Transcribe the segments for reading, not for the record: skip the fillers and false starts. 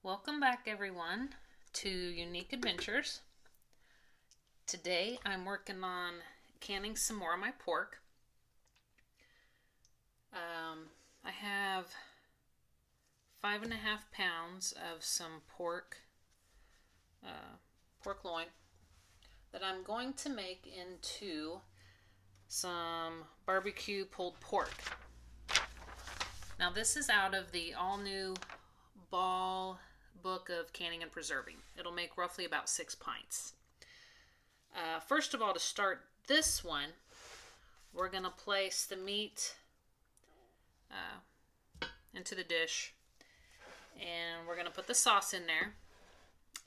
Welcome back, everyone, to Unique Adventures. Today I'm working on canning some more of my pork. I have 5.5 pounds of some pork loin that I'm going to make into some barbecue pulled pork. Now, this is out of the all-new Ball book of canning and preserving. It'll make roughly about 6 pints. First of all, to start this one, we're going to place the meat into the dish, and we're going to put the sauce in there,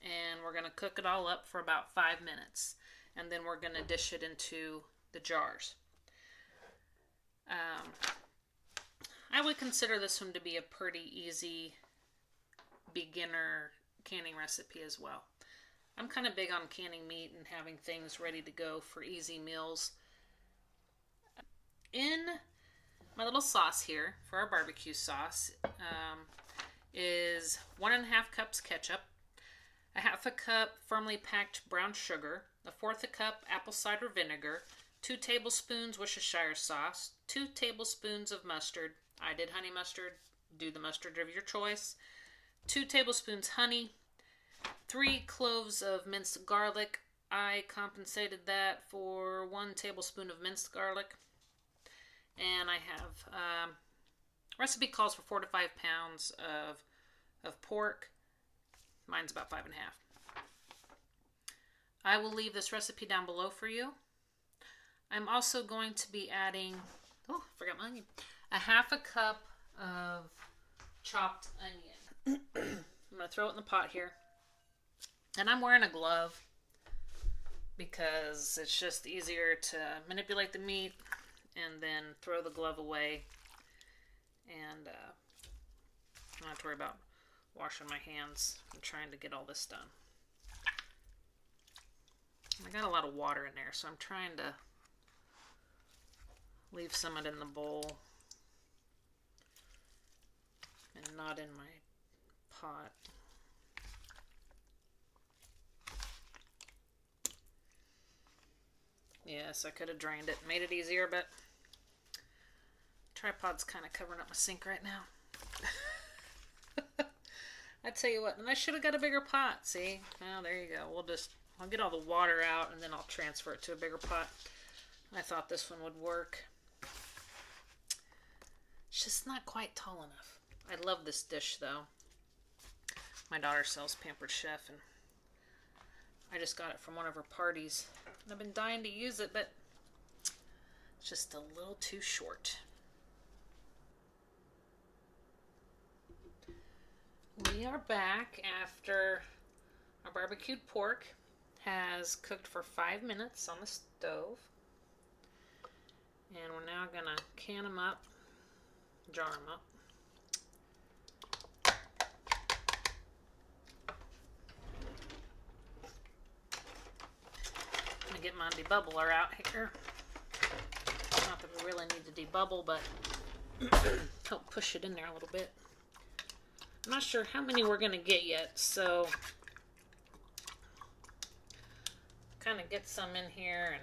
and we're going to cook it all up for about 5 minutes, and then we're going to dish it into the jars. I would consider this one to be a pretty easy beginner canning recipe as well. I'm kind of big on canning meat and having things ready to go for easy meals. In my little sauce here for our barbecue sauce is 1.5 cups ketchup, 1/2 cup firmly packed brown sugar, 1/4 cup apple cider vinegar, 2 tablespoons Worcestershire sauce, 2 tablespoons of mustard. I did honey mustard. Do the mustard of your choice. 2 tablespoons honey, 3 cloves of minced garlic. I compensated that for 1 tablespoon of minced garlic. And I have, recipe calls for 4 to 5 pounds of pork. Mine's about 5.5. I will leave this recipe down below for you. I'm also going to be adding, I forgot my onion, 1/2 cup of chopped onion. I'm going to throw it in the pot here. And I'm wearing a glove because it's just easier to manipulate the meat and then throw the glove away. And I don't have to worry about washing my hands and trying to get all this done. I got a lot of water in there, so I'm trying to leave some of it in the bowl and not in my pot. Yes, I could have drained it, made it easier, but tripod's kind of covering up my sink right now. I tell you what, and I should have got a bigger pot. See, well, there you go. I'll get all the water out and then I'll transfer it to a bigger pot. I thought this one would work. It's just not quite tall enough. I love this dish though. My daughter sells Pampered Chef, and I just got it from one of her parties. And I've been dying to use it, but it's just a little too short. We are back after our barbecued pork has cooked for 5 minutes on the stove. And we're now going to can them up, jar them up. Get my debubbler out here. Not that we really need to debubble, but help push it in there a little bit. I'm not sure how many we're going to get yet, so kind of get some in here.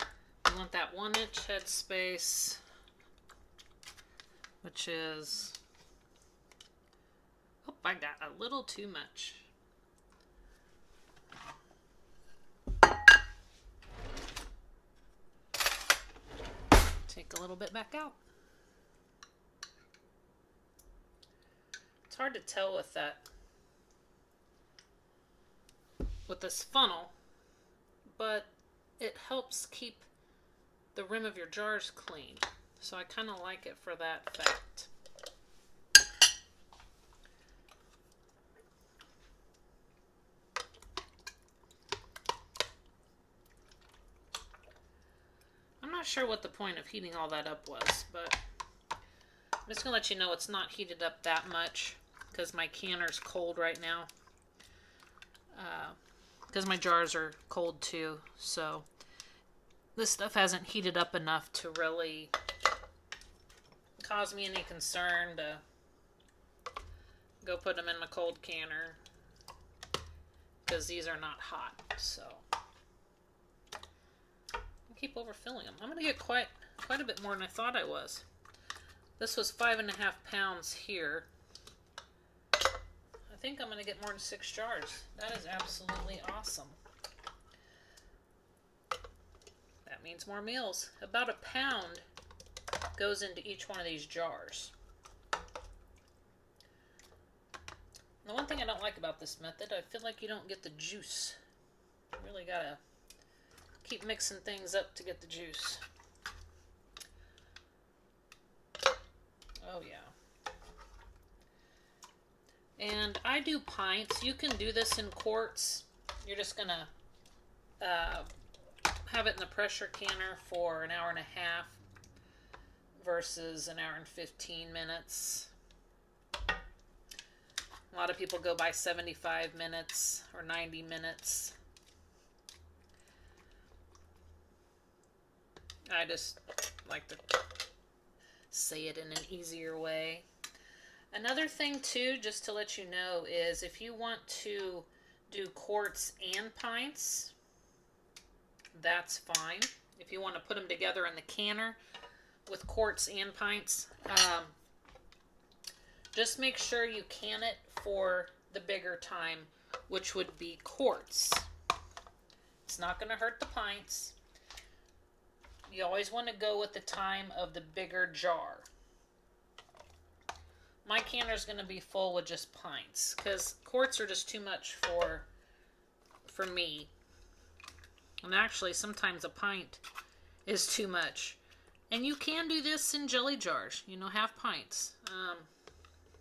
And we want that 1-inch head space, which is, I got a little too much. Take a little bit back out. It's hard to tell with this funnel, but it helps keep the rim of your jars clean. So I kind of like it for that fact. I'm not sure what the point of heating all that up was, but I'm just going to let you know it's not heated up that much because my canner's cold right now. Because my jars are cold too, so this stuff hasn't heated up enough to really cause me any concern to go put them in my cold canner because these are not hot. So I keep overfilling them. I'm going to get quite a bit more than I thought I was. This was 5.5 pounds here. I think I'm going to get more than 6 jars. That is absolutely awesome. That means more meals. About a pound goes into each one of these jars. The one thing I don't like about this method, I feel like you don't get the juice. You really gotta keep mixing things up to get the juice. Oh yeah. And I do pints. You can do this in quarts. You're just gonna have it in the pressure canner for an hour and a half versus an hour and 15 minutes. A lot of people go by 75 minutes or 90 minutes. I just like to say it in an easier way. Another thing too, just to let you know, is if you want to do quarts and pints, that's fine. If you want to put them together in the canner with quarts and pints, just make sure you can it for the bigger time, which would be quarts. It's not going to hurt the pints. You always want to go with the time of the bigger jar. My canner is going to be full with just pints because quarts are just too much for me. And actually, sometimes a pint is too much. And you can do this in jelly jars, you know, half pints.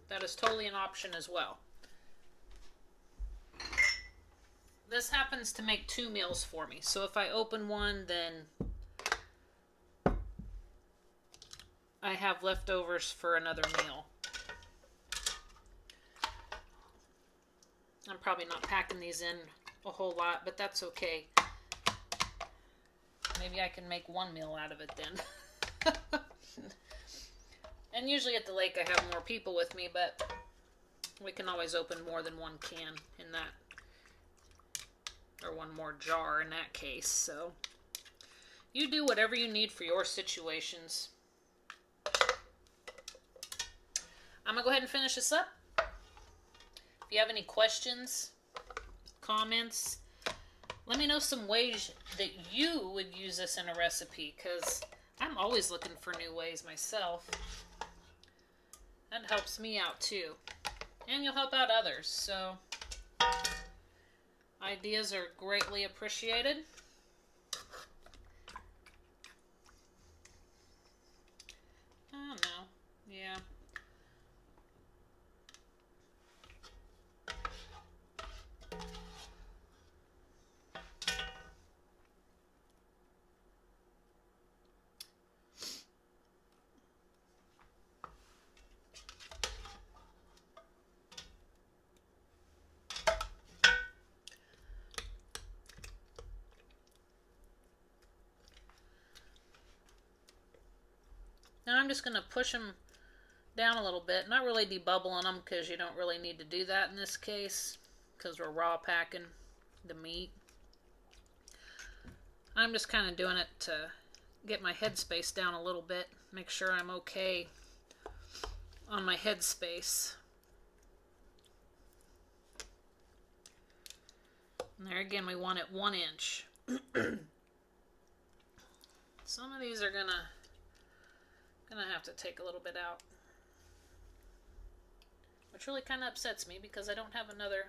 That is totally an option as well. This happens to make 2 meals for me. So if I open one, then I have leftovers for another meal. I'm probably not packing these in a whole lot, but that's okay. Maybe I can make 1 meal out of it then. And usually at the lake I have more people with me, but we can always open more than 1 can in that, or 1 more jar in that case. So you do whatever you need for your situations. I'm going to go ahead and finish this up. If you have any questions, comments, let me know some ways that you would use this in a recipe, because I'm always looking for new ways myself. That helps me out too. And you'll help out others. So ideas are greatly appreciated. I don't know. Yeah. Now I'm just going to push them down a little bit. Not really debubbling them, because you don't really need to do that in this case, because we're raw packing the meat. I'm just kind of doing it to get my headspace down a little bit. Make sure I'm okay on my headspace. And there again, we want it 1 inch. Some of these are gonna have to take a little bit out, which really kind of upsets me because I don't have another.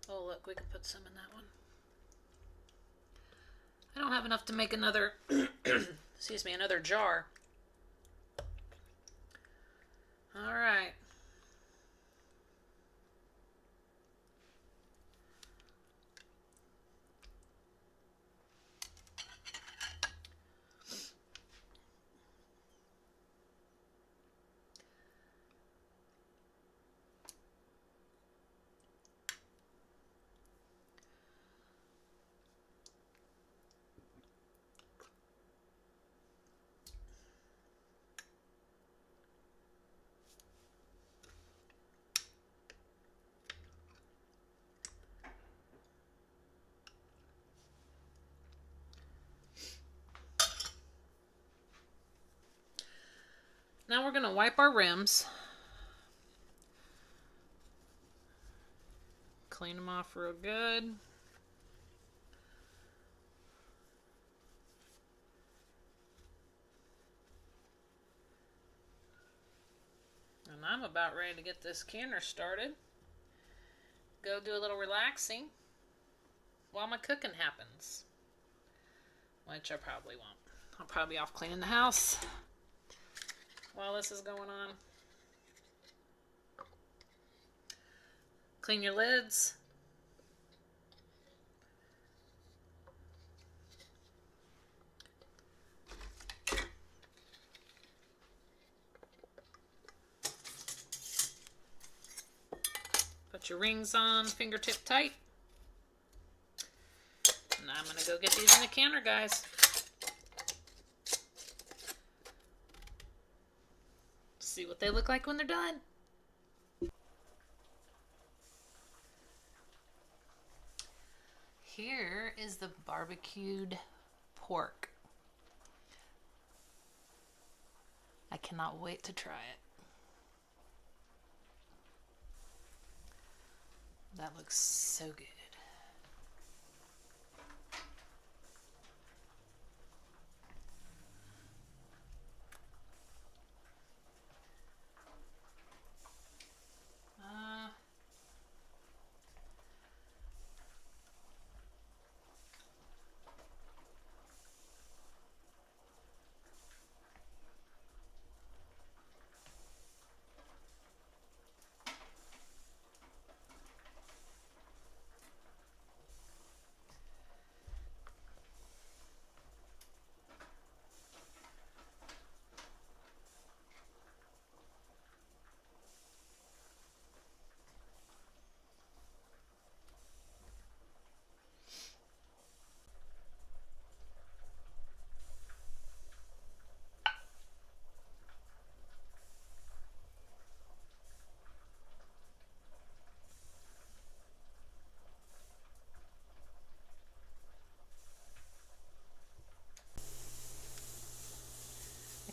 Oh look, we can put some in that one. I don't have enough to make another excuse me, another jar. All right. Now we're going to wipe our rims. Clean them off real good. And I'm about ready to get this canner started. Go do a little relaxing while my cooking happens. Which I probably won't. I'll probably be off cleaning the house while this is going on. Clean your lids. Put your rings on, fingertip tight. And I'm going to go get these in the canner, guys. See what they look like when they're done. Here is the barbecued pork. I cannot wait to try it. That looks so good.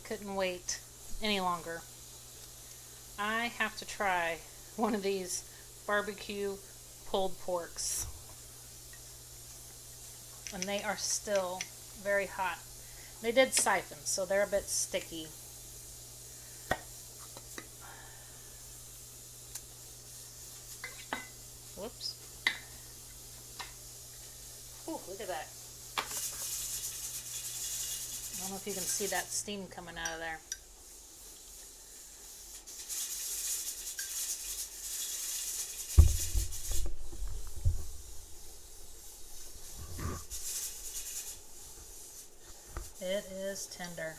Couldn't wait any longer. I have to try one of these barbecue pulled porks. And they are still very hot. They did siphon, so they're a bit sticky. Whoops. Ooh, look at that. I don't know if you can see that steam coming out of there. It is tender.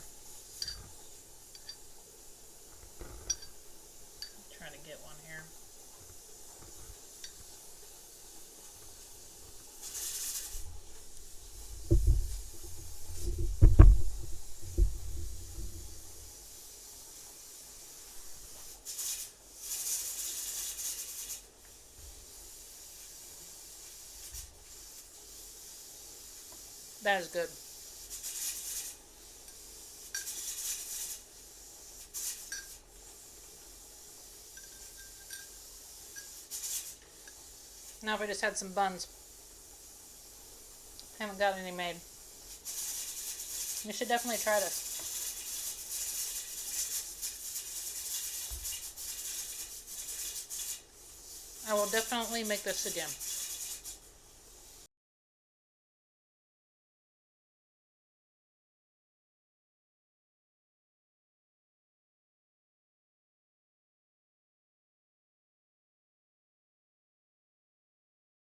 I'll try to get one here. That is good. Now if I just had some buns. Haven't got any made. You should definitely try this. I will definitely make this again.